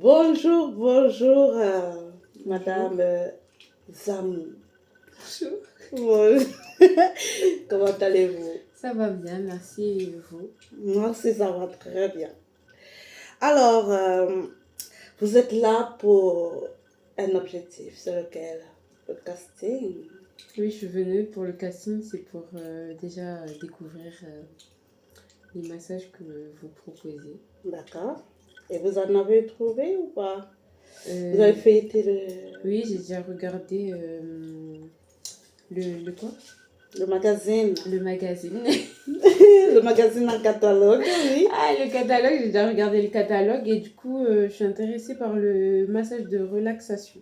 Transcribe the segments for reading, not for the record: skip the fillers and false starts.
Bonjour, bonjour, Bonjour. Madame Zamou. Bonjour. Bon- Comment allez-vous? Ça va bien, merci. Et vous? Moi aussi, ça va très bien. Alors, vous êtes là pour un objectif, c'est lequel? Le casting. Oui, je suis venue pour le casting, c'est pour déjà découvrir les massages que vous proposez. D'accord. Et vous en avez trouvé ou pas? Vous avez Euh, feuilleté oui, j'ai déjà regardé le quoi? le magazine. Le magazine. Le magazine en catalogue, oui. Ah, le catalogue, j'ai déjà regardé le catalogue et du coup, je suis intéressée par le massage de relaxation.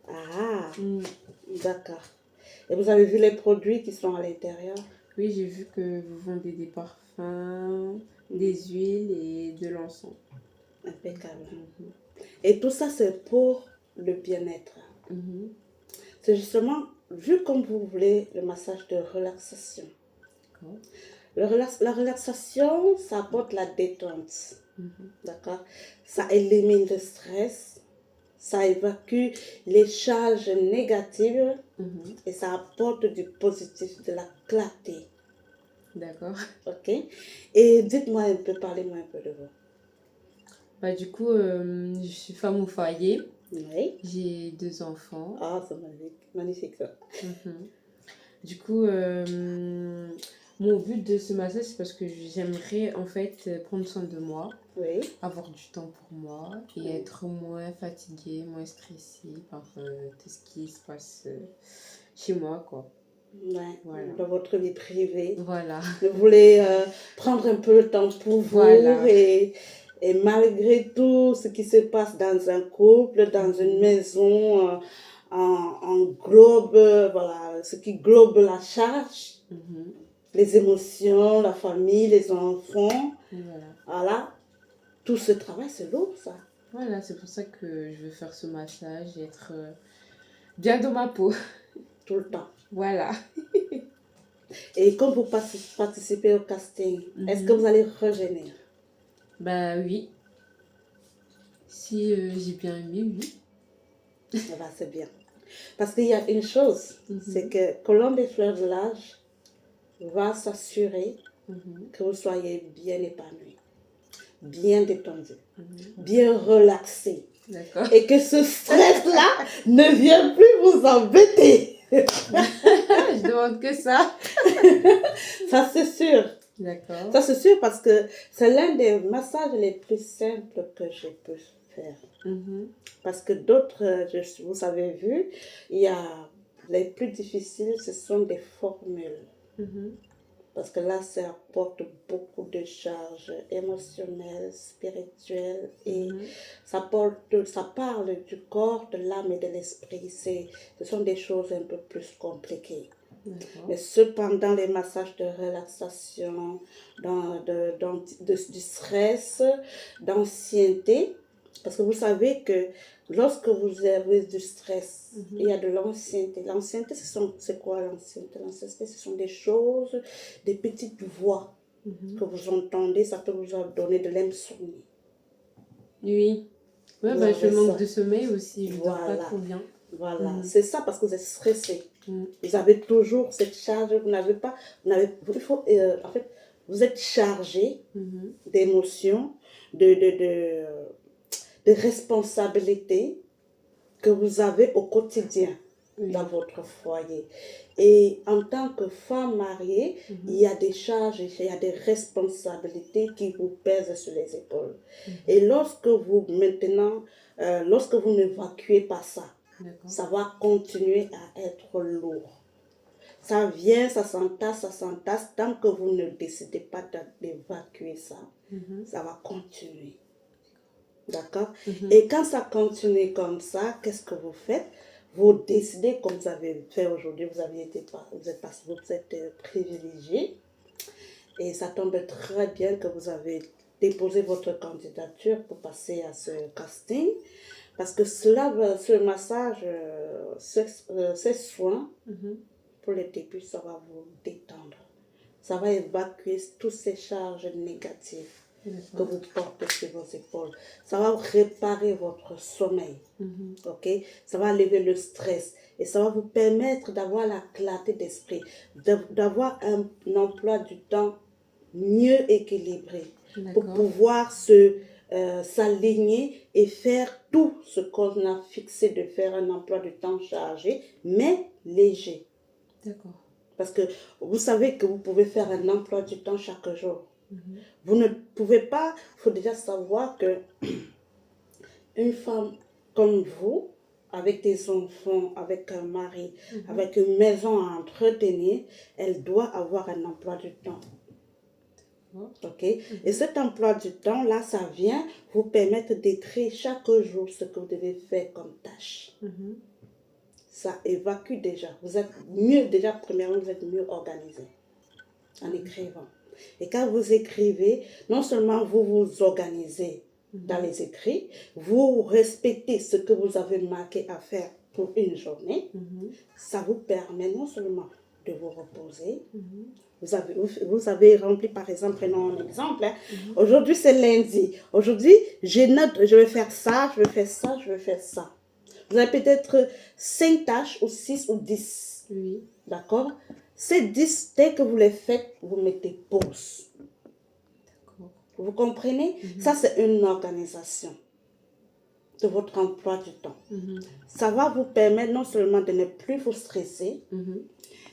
Ah, Mm. d'accord. Et vous avez vu les produits qui sont à l'intérieur? Oui, j'ai vu que vous vendez des parfums, des huiles et de l'encens. Impeccable. Mhm. Et tout ça, c'est pour le bien-être. Mhm. C'est justement, vu comme vous voulez, le massage de relaxation. D'accord. La relaxation, ça apporte la détente. Mhm. D'accord? Ça élimine le stress, ça évacue les charges négatives Mhm. et ça apporte du positif, de la clarté. D'accord. Ok? Et dites-moi un peu, parlez-moi un peu de vous. Bah, du coup, je suis femme au foyer. Oui? J'ai 2 enfants. Ah, c'est magnifique, magnifique ça. Mhm. Du coup, mon but de ce massage, c'est parce que j'aimerais en fait prendre soin de moi, Oui? avoir du temps pour moi et Oui. être moins fatiguée, moins stressée par tout ce qui se passe chez moi, quoi. Ouais, Voilà. dans votre vie privée. Voilà. Vous voulez prendre un peu le temps pour vous Voilà. et malgré tout ce qui se passe dans un couple, dans une maison, en globe, voilà, ce qui globe la charge, Mhm. les émotions, la famille, les enfants, Voilà. voilà, tout ce travail, c'est lourd ça, Voilà, c'est pour ça que je veux faire ce massage et être bien dans ma peau. tout le temps. Voilà. Et quand vous participez au casting, est-ce que vous Mhm. allez revenir? Bah oui, si j'ai bien aimé, oui. Ah bah, c'est bien. Parce qu'il y a une chose, c'est Mhm. que Colombe et Fleurs de l'Âge va s'assurer Mhm. que vous soyez bien épanoui, bien détendu, Mhm. bien relaxé. D'accord. Et que ce stress-là ne vienne plus vous embêter. Je demande que ça. Ça, c'est sûr. D'accord. Ça, c'est sûr parce que c'est l'un des massages les plus simples que je peux faire. Mhm. Parce que d'autres, vous avez vu, il y a les plus difficiles, ce sont des formules. Mhm. Parce que là, ça apporte beaucoup de charges émotionnelles, spirituelles et Mhm. ça parle du corps, de l'âme et de l'esprit. Ce sont des choses un peu plus compliquées. D'accord. Mais cependant, les massages de relaxation, du stress, d'ancienneté, parce que vous savez que lorsque vous avez du stress, il y a de l'ancienneté. L'ancienneté, c'est quoi l'ancienneté? L'ancienneté, ce sont des choses, des petites voix Mhm. que vous entendez, ça peut vous donner de l'insomnie. Oui. Ouais, Vous bah je avez manque ça. de sommeil aussi, je dors pas Voilà. trop bien. Voilà. Mhm. C'est ça parce que vous êtes stressé. Mhm. Vous avez toujours cette charge, vous n'avez pas, il faut, en fait, vous êtes chargé Mhm. d'émotions, de responsabilités que vous avez au quotidien dans Oui. votre foyer. Et en tant que femme mariée, il Mhm. y a des charges, il y a des responsabilités qui vous pèsent sur les épaules. Mhm. Et lorsque vous n'évacuez pas ça, D'accord. ça va continuer à être lourd. Ça vient, ça s'entasse. Tant que vous ne décidez pas d'évacuer ça, Mhm. ça va continuer. D'accord? Mhm. Et quand ça continue comme ça, qu'est-ce que vous faites? Vous décidez, comme vous avez fait aujourd'hui, vous êtes privilégié. Et ça tombe très bien que vous avez déposé votre candidature pour passer à ce casting. Parce que ce massage, ces soins, Mhm. pour le début, ça va vous détendre. Ça va évacuer toutes ces charges négatives. que D'accord. vous portez sur vos épaules. Ça va réparer votre sommeil. Ok? Ça va lever le stress et ça va vous permettre d'avoir la clarté d'esprit, d'avoir un emploi du temps mieux équilibré pour D'accord. pouvoir s'aligner et faire tout ce qu'on a fixé de faire, un emploi du temps chargé, mais léger. D'accord. Parce que vous savez que vous pouvez faire un emploi du temps chaque jour. Vous ne pouvez pas, il faut déjà savoir que une femme comme vous, avec des enfants, avec un mari, avec une maison à entretenir, elle doit avoir un emploi du temps. Ok? Et cet emploi du temps-là, ça vient vous permettre d'écrire chaque jour ce que vous devez faire comme tâche. Ça évacue déjà. Vous êtes mieux, déjà, premièrement, vous êtes mieux organisé en écrivant. Et quand vous écrivez, non seulement vous vous organisez dans les écrits, vous respectez ce que vous avez marqué à faire pour une journée, ça vous permet non seulement de vous reposer, vous avez rempli, par exemple, prenons un exemple, hein. Aujourd'hui c'est lundi, aujourd'hui je note, je vais faire ça, je vais faire ça, je vais faire ça. Vous avez peut-être 5 tâches ou 6 ou 10. Oui. D'accord? Ces 10, dès que vous les faites, vous mettez pause. D'accord. Vous comprenez? Ça, c'est une organisation de votre emploi du temps. Ça va vous permettre non seulement de ne plus vous stresser,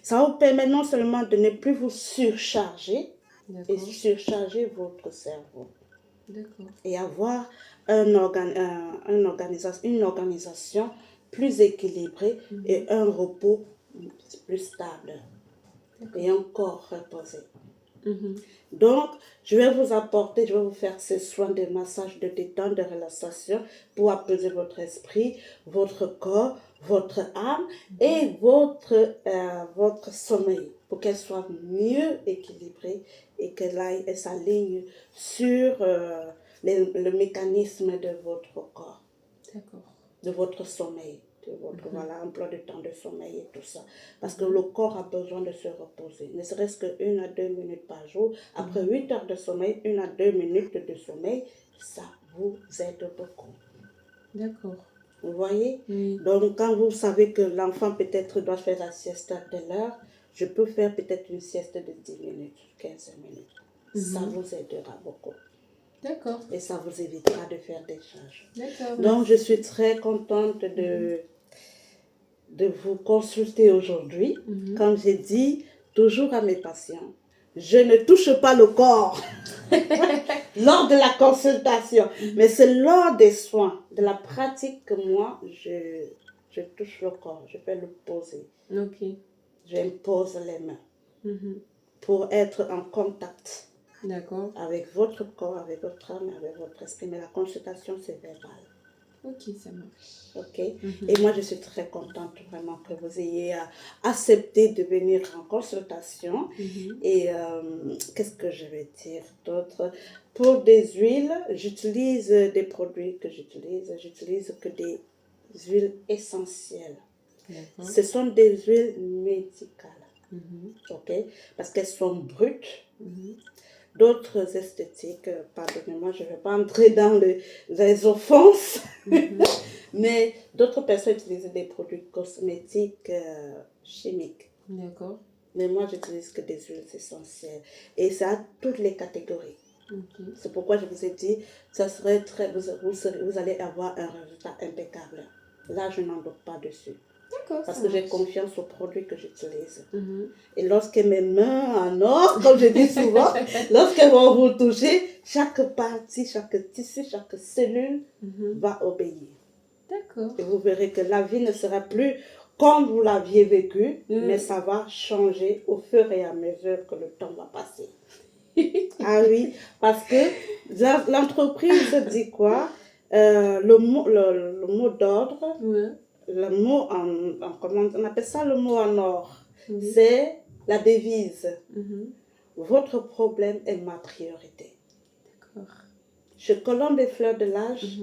ça va vous permettre non seulement de ne plus vous surcharger et D'accord. surcharger votre cerveau. D'accord. Et avoir une organisation plus équilibrée et un repos plus stable et un corps reposé. Donc, je vais vous apporter, je vais vous faire ces soins de massage, de détente, de relaxation pour apaiser votre esprit, votre corps, votre âme et votre sommeil pour qu'elle soit mieux équilibrée et qu'elle s'aligne sur le mécanisme de votre corps, D'accord. de votre sommeil, de votre emploi de temps de sommeil et tout ça. Parce que le corps a besoin de se reposer, ne serait-ce que 1 à 2 minutes par jour. Après 8 heures de sommeil, 1 à 2 minutes de sommeil, ça vous aide beaucoup. D'accord. Vous voyez? Oui. Donc, quand vous savez que l'enfant peut-être doit faire la sieste à telle heure, je peux faire peut-être une sieste de 10 minutes, 15 minutes. Ça vous aidera beaucoup. D'accord. Et ça vous évitera de faire des charges. D'accord. Donc, je suis très contente de vous consulter aujourd'hui. Comme j'ai dit toujours à mes patients, je ne touche pas le corps lors de la consultation, mais c'est lors des soins, de la pratique que moi, je touche le corps, je vais le poser. Ok. J'impose les mains pour être en contact D'accord. avec votre corps, avec votre âme, avec votre esprit. Mais la consultation, c'est verbal. Ok, ça marche. Ok. Et moi, je suis très contente vraiment que vous ayez accepté de venir en consultation. Et qu'est-ce que je vais dire d'autre? Pour des huiles, j'utilise des produits que j'utilise que des huiles essentielles. D'accord. Ce sont des huiles médicales. Ok. Parce qu'elles sont brutes. D'autres esthétiques, pardonnez-moi, je ne vais pas entrer dans les offenses, mais d'autres personnes utilisent des produits cosmétiques chimiques. D'accord. Mais moi, j'utilise que des huiles essentielles. Et ça a toutes les catégories. Ok. C'est pourquoi je vous ai dit, ça serait vous allez avoir un résultat impeccable. Là, je n'en doute pas dessus. D'accord. Parce ça que j'ai marche. confiance aux produits que j'utilise. Et lorsque mes mains en or, comme je dis souvent, lorsqu'elles vont vous toucher, chaque partie, chaque tissu, chaque cellule va obéir. D'accord. Et vous verrez que la vie ne sera plus comme vous l'aviez vécu, mais ça va changer au fur et à mesure que le temps va passer. Ah oui, parce que l'entreprise dit quoi? Le mot d'ordre, Ouais. le mot comment on appelle ça, le mot en or, Oui. c'est la devise. Votre problème est ma priorité. D'accord. Chez Colombe des Fleurs de l'Âge,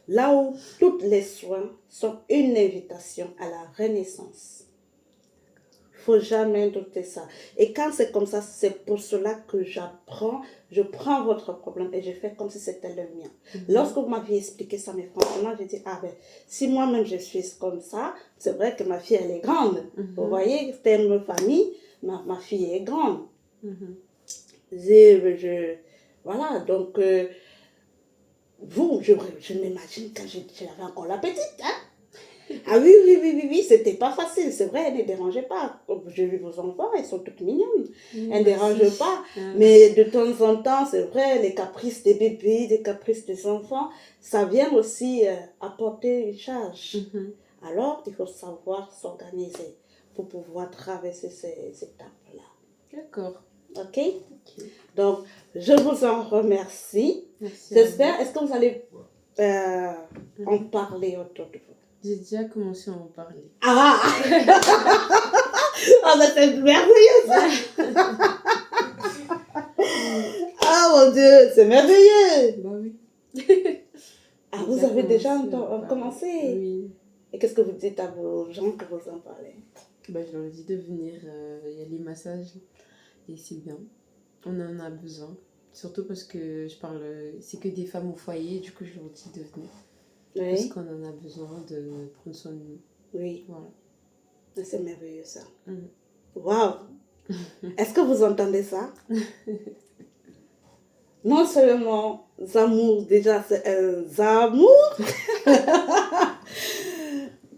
là où tous les soins sont une invitation à la renaissance. Il faut jamais douter ça. Et quand c'est comme ça, c'est pour cela que je prends votre problème et je fais comme si c'était le mien. Lorsque vous m'aviez expliqué ça, mais franchement, j'ai dit, ah ben, si moi-même je suis comme ça, c'est vrai que ma fille, elle est grande. Vous voyez, terme famille, ma fille est grande. Voilà, donc, vous, je m'imagine quand j'avais encore la petite, hein. Ah oui, c'était pas facile, c'est vrai, elle ne dérangeait pas. J'ai vu vos enfants, elles sont toutes mignonnes. Elles ne dérangent pas. Mais de temps en temps, c'est vrai, les caprices des bébés, les caprices des enfants, ça vient aussi apporter une charge. Alors, il faut savoir s'organiser pour pouvoir traverser ces étapes-là. D'accord. Ok? Donc, je vous en remercie. Merci. J'espère, est-ce que vous allez en parler autour de vous? J'ai déjà commencé à en parler. Ah! Oh, c'est merveilleux ça! Ah mon Dieu, c'est merveilleux! Bah oui. Ah, vous avez déjà commencé? Oui. Et qu'est-ce que vous dites à vos gens que vous en parlez? Bah, je leur dis de venir, il y a les massages et c'est bien. On en a besoin. Surtout parce que c'est que des femmes au foyer, du coup je leur dis de venir. Oui. Parce qu'on en a besoin de prendre soin de nous. Oui. Voilà. C'est merveilleux ça. Waouh! Est-ce que vous entendez ça? Non seulement Zamour, déjà c'est un Zamour.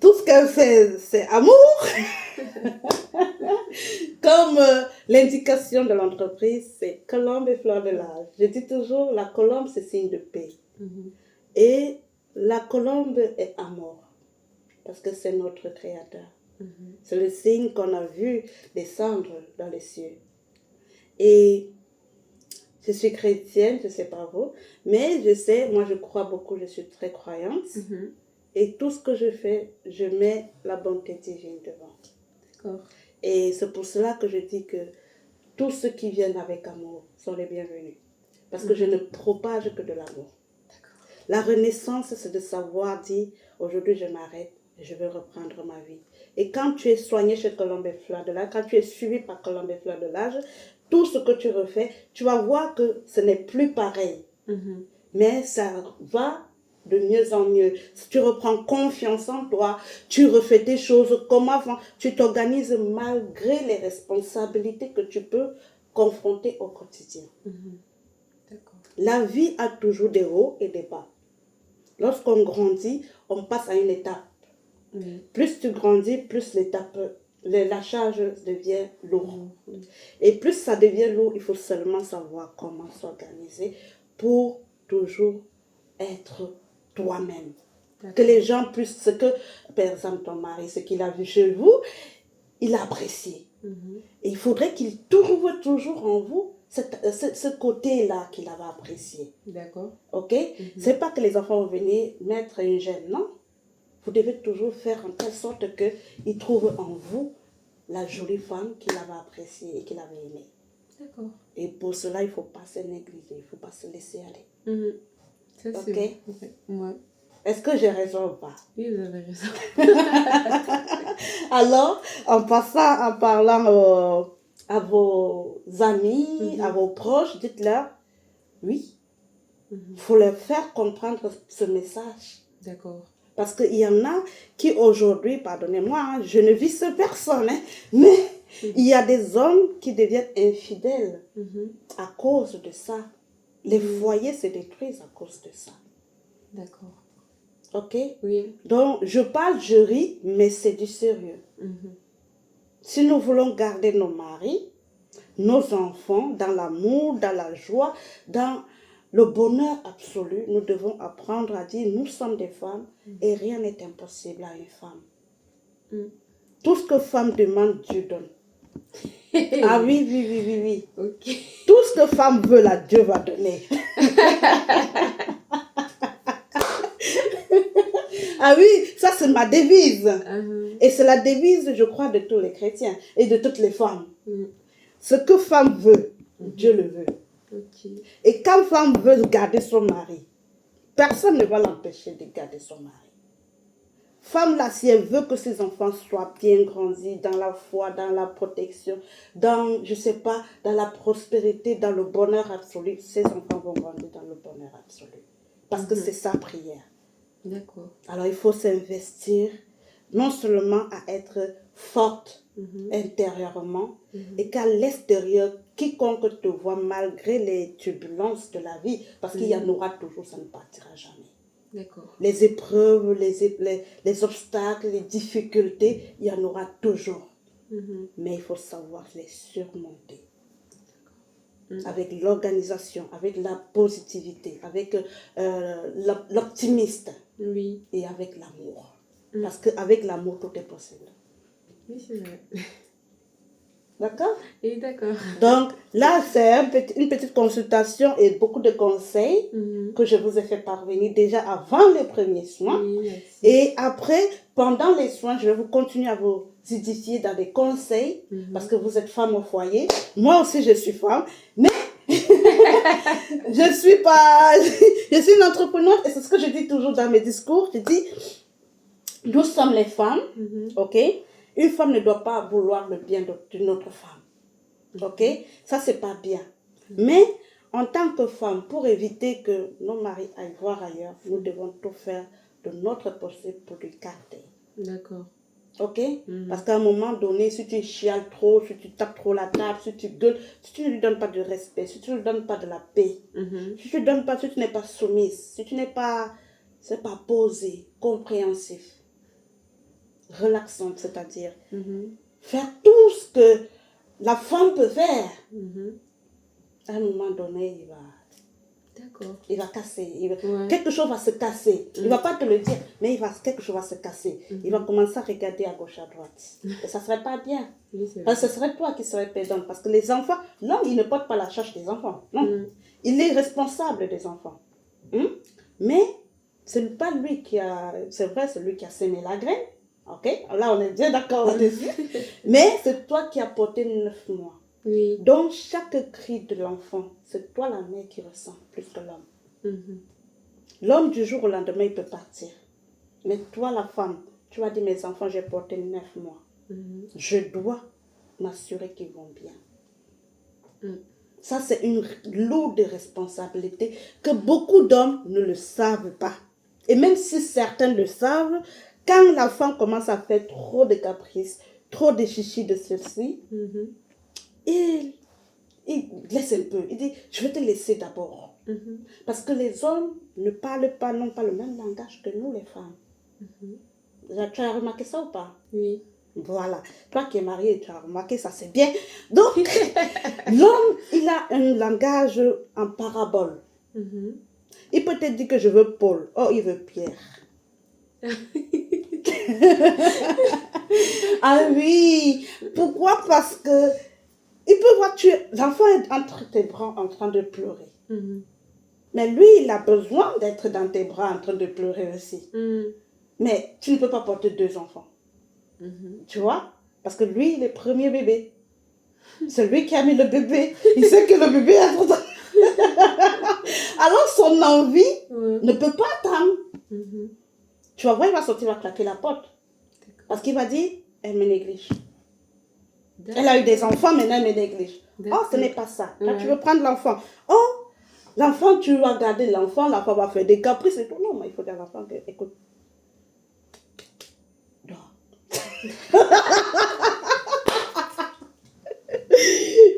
Tout ce qu'elle fait, c'est amour. Comme l'indication de l'entreprise, c'est colombe et fleur de l'âge. Je dis toujours, la colombe, c'est signe de paix. Et la colombe est amour. Parce que c'est notre créateur. C'est le signe qu'on a vu descendre dans les cieux. Et je suis chrétienne, je ne sais pas vous, mais je sais, moi je crois beaucoup, je suis très croyante. Et tout ce que je fais, je mets la bonté divine devant. D'accord. Et c'est pour cela que je dis que tous ceux qui viennent avec amour sont les bienvenus. Parce que je ne propage que de l'amour. La renaissance, c'est de savoir dire, aujourd'hui je m'arrête, je veux reprendre ma vie. Et quand tu es soigné chez Colombe et Fleur de l'âge, quand tu es suivi par Colombe et Fleur de l'âge, tout ce que tu refais, tu vas voir que ce n'est plus pareil. Mais ça va de mieux en mieux. Si tu reprends confiance en toi, tu refais tes choses comme avant, tu t'organises malgré les responsabilités que tu peux confronter au quotidien. D'accord. La vie a toujours des hauts et des bas. Lorsqu'on grandit, on passe à une étape. Plus tu grandis, plus la charge devient lourde. Et plus ça devient lourd, il faut seulement savoir comment s'organiser pour toujours être toi-même. Que les gens puissent, ce que, par exemple, ton mari, ce qu'il a vu chez vous, il a apprécié. Et il faudrait qu'il trouve toujours en vous ce côté-là qu'il avait apprécié. D'accord. Ok? C'est pas que les enfants vont venir mettre une gêne, non? Vous devez toujours faire en telle sorte qu'ils trouvent en vous la jolie femme qu'il avait appréciée et qu'il avait aimée. D'accord. Et pour cela, il ne faut pas se négliger, il ne faut pas se laisser aller. Ça, c'est Ok? Ouais. Est-ce que j'ai raison ou pas? Oui, vous avez raison. Alors, en parlant à vos amis, à vos proches, dites-leur, oui, il faut leur faire comprendre ce message. D'accord. Parce qu'il y en a qui aujourd'hui, pardonnez-moi, hein, je ne vise personne, hein, mais il y a des hommes qui deviennent infidèles à cause de ça. Les foyers se détruisent à cause de ça. D'accord. Ok? Oui. Donc, je ris, mais c'est du sérieux. Si nous voulons garder nos maris, nos enfants, dans l'amour, dans la joie, dans le bonheur absolu, nous devons apprendre à dire, nous sommes des femmes et rien n'est impossible à une femme. Tout ce que femme demande, Dieu donne. Ah oui. Ok. Tout ce que femme veut, là, Dieu va donner. Ah oui, ça c'est ma devise. Et c'est la devise, je crois, de tous les chrétiens et de toutes les femmes. Ce que femme veut, Dieu le veut. Et quand femme veut garder son mari, personne ne va l'empêcher de garder son mari. femme là, si elle veut que ses enfants soient bien grandis dans la foi, dans la protection, dans, je sais pas, dans la prospérité, dans le bonheur absolu, ses enfants vont grandir dans le bonheur absolu. Parce que c'est sa prière. D'accord. Alors il faut s'investir non seulement à être forte intérieurement et qu'à l'extérieur, quiconque te voit malgré les turbulences de la vie, parce qu'il y en aura toujours, ça ne partira jamais. D'accord. Les épreuves, les obstacles, les difficultés, il y en aura toujours. Mais il faut savoir les surmonter. Avec l'organisation, avec la positivité, avec l'optimisme Oui. et avec l'amour. Parce qu'avec l'amour, tout est possible. Oui, c'est vrai. D'accord? Et d'accord. Donc là, c'est une petite consultation et beaucoup de conseils que je vous ai fait parvenir déjà avant les premiers soins. Oui, merci. Et après, pendant les soins, je vais vous continuer à vous édifier dans des conseils parce que vous êtes femme au foyer. Moi aussi, je suis femme, mais je suis une entrepreneur et c'est ce que je dis toujours dans mes discours. Je dis, nous sommes les femmes, ok? Une femme ne doit pas vouloir le bien d'une autre femme. Ok, ça c'est pas bien. Mais en tant que femme, pour éviter que nos maris aillent voir ailleurs, nous devons tout faire de notre possible pour lui garder. D'accord. Ok, parce qu'à un moment donné, si tu chiales trop, si tu tapes trop la table, si tu gueules, si tu ne lui donnes pas de respect, si tu ne lui donnes pas de la paix, si tu donnes pas, si tu n'es pas soumise, si tu n'es pas, c'est pas posé, compréhensif, relaxante, c'est-à-dire faire tout ce que la femme peut faire. À un moment donné, il va casser. Quelque chose va se casser. Il ne va pas te le dire, mais quelque chose va se casser. Il va commencer à regarder à gauche, à droite. Et ça ne serait pas bien. Oui, parce que ce serait toi qui serais perdante. Parce que les enfants, l'homme, il ne porte pas la charge des enfants. Non. Il est responsable des enfants. Mais ce n'est pas lui qui a... C'est vrai, c'est lui qui a semé la graine. Ok, là on est bien d'accord là-dessus. Mais c'est toi qui as porté 9 mois. Oui. Donc chaque cri de l'enfant, c'est toi la mère qui ressent plus que l'homme. L'homme du jour au lendemain, il peut partir. Mais toi la femme, tu vas dire mes enfants, j'ai porté 9 mois. Je dois m'assurer qu'ils vont bien. Ça c'est une lourde responsabilité que beaucoup d'hommes ne le savent pas. Et même si certains le savent, quand la femme commence à faire trop de caprices, trop de chichis de ceci, il laisse un peu. Il dit, je vais te laisser d'abord. Parce que les hommes n'ont pas le même langage que nous, les femmes. Tu as remarqué ça ou pas? Oui. Voilà. Toi qui es mariée, tu as remarqué ça, c'est bien. Donc, l'homme, il a un langage en parabole. Il peut te dire que je veux Paul. Oh, il veut Pierre. Ah oui. Pourquoi? Parce que il peut voir l'enfant est entre tes bras en train de pleurer. Mais lui, il a besoin d'être dans tes bras en train de pleurer aussi. Mais tu ne peux pas porter 2 enfants. Tu vois? Parce que lui, il est premier bébé. C'est lui qui a mis le bébé. Il sait que le bébé est trop... Alors son envie ne peut pas attendre. Tu vas voir, il va sortir, il va claquer la porte. Parce qu'il va dire, elle me néglige. Elle a eu des enfants, maintenant elle me néglige. Oh, ce n'est pas ça. Toi, tu veux prendre l'enfant. Oh, l'enfant, tu vas garder l'enfant va faire des caprices et tout. Non, mais il faut dire à l'enfant que, écoute, dors.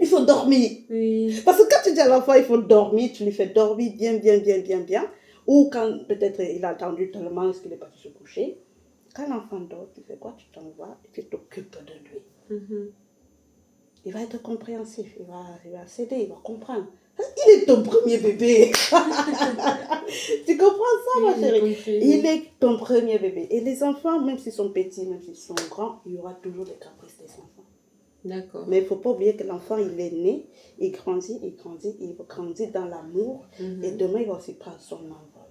Il faut dormir. Oui. Parce que quand tu dis à l'enfant, il faut dormir, tu lui fais dormir bien. Ou quand peut-être il a attendu tellement qu'il est parti se coucher. Quand l'enfant dort, tu fais quoi? Tu t'en vas et tu t'occupes de lui. Il va être compréhensif, il va céder, il va comprendre. Il est ton premier bébé. Tu comprends ça, ma chérie? Il est ton premier bébé. Et les enfants, même s'ils sont petits, même s'ils sont grands, il y aura toujours des caprices des enfants. D'accord. Mais il ne faut pas oublier que l'enfant, il est né, il grandit dans l'amour. Et demain, il va aussi prendre son envol.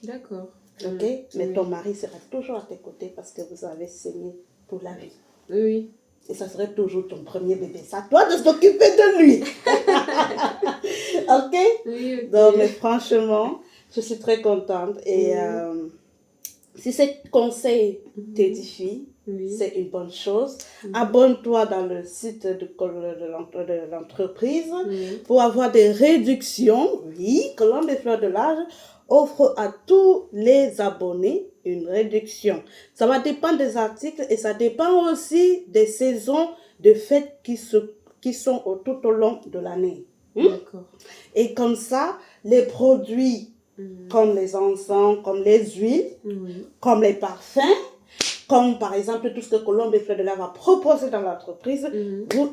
D'accord. Ok? Mais ton mari sera toujours à tes côtés parce que vous avez saigné pour la vie. Oui. Et ça serait toujours ton premier bébé. C'est à toi de s'occuper de lui. Ok? Oui, ok. Donc, mais franchement, je suis très contente. Et Si ces conseils t'édifient, Oui. c'est une bonne chose. Abonne-toi dans le site de l'entreprise Oui. pour avoir des réductions. Oui, Colombe et Fleurs de l'Âge offre à tous les abonnés une réduction. Ça va dépendre des articles et ça dépend aussi des saisons de fêtes qui sont tout au long de l'année. D'accord. Et comme ça, les produits comme les encens, comme les huiles, Oui. comme les parfums, comme par exemple tout ce que Colombe et Fleurs de l'Âge va proposer dans l'entreprise,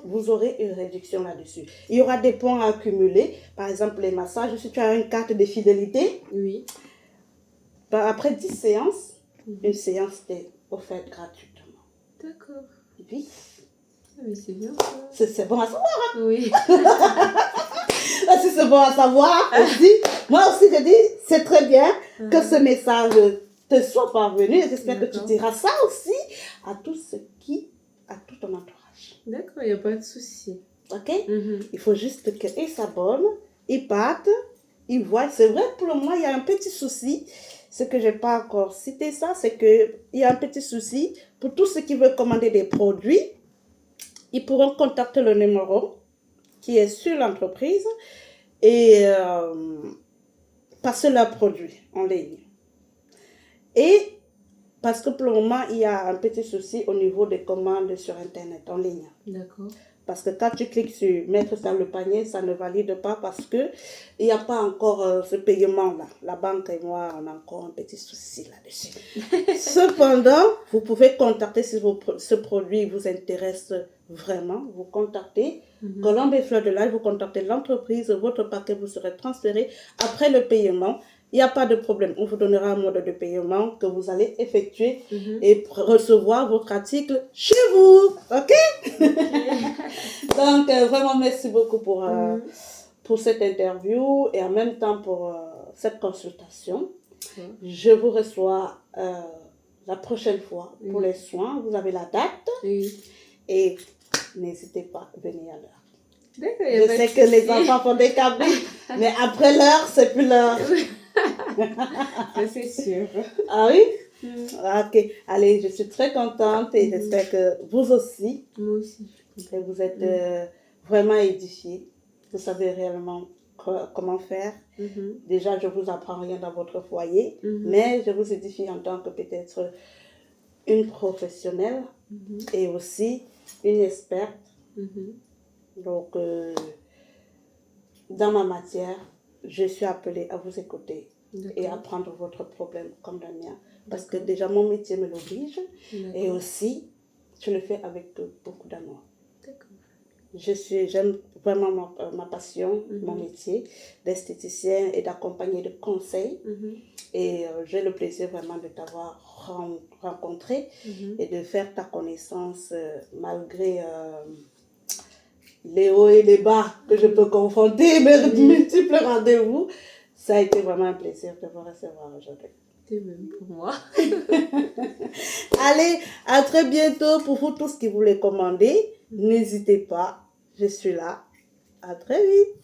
vous aurez une réduction là-dessus. Il y aura des points à accumuler, par exemple les massages, si tu as une carte de fidélité, Oui. après 10 séances, une séance est offerte gratuitement. D'accord. Oui. Ah, mais c'est bien ça. C'est bon à savoir. Oui. Si c'est bon à savoir aussi. Moi aussi, je dis, c'est très bien que ce message te soit parvenu. J'espère que tu D'accord. diras ça aussi à tout ton entourage. D'accord, il n'y a pas de souci. Ok? Il faut juste qu'ils s'abonnent, ils partent, ils voient. C'est vrai, pour le moment, il y a un petit souci. Ce que je n'ai pas encore cité, ça, c'est qu'il y a un petit souci. Pour tous ceux qui veulent commander des produits, ils pourront contacter le numéro qui est sur l'entreprise et passer leurs produits en ligne. Et parce que pour le moment, il y a un petit souci au niveau des commandes sur Internet en ligne. D'accord. Parce que quand tu cliques sur mettre dans le panier, ça ne valide pas parce qu'il n'y a pas encore ce paiement-là. La banque et moi, on a encore un petit souci là-dessus. Cependant, vous pouvez contacter si ce produit vous intéresse vraiment. Vous contactez Colombe et Fleurs de l'Âge, vous contactez l'entreprise, votre paquet vous sera transféré après le paiement. Il n'y a pas de problème. On vous donnera un mode de paiement que vous allez effectuer et recevoir votre article chez vous. OK? Donc, vraiment, merci beaucoup pour cette interview et en même temps pour cette consultation. Je vous reçois la prochaine fois pour les soins. Vous avez la date et n'hésitez pas à venir à l'heure. Je sais que les enfants font des cabines, mais après l'heure, c'est plus l'heure. C'est sûr. Ah oui? Ok. Allez, je suis très contente et j'espère que vous aussi. Moi aussi. Que vous êtes vraiment édifiés. Vous savez réellement comment faire. Déjà, je ne vous apprends rien dans votre foyer, mais je vous édifie en tant que peut-être une professionnelle et aussi une experte. Donc, dans ma matière, je suis appelée à vous écouter et à prendre votre problème comme le mien. Parce que déjà, mon métier me l'oblige et aussi, je le fais avec beaucoup d'amour. J'aime vraiment ma passion, mon métier d'esthéticien et d'accompagner de conseils. Et j'ai le plaisir vraiment de t'avoir rencontré et de faire ta connaissance malgré les hauts et les bas que je peux confronter, mes multiples rendez-vous. Ça a été vraiment un plaisir de vous recevoir aujourd'hui. C'est même pour moi. Allez, à très bientôt pour vous tous qui voulez commander. N'hésitez pas, je suis là. À très vite.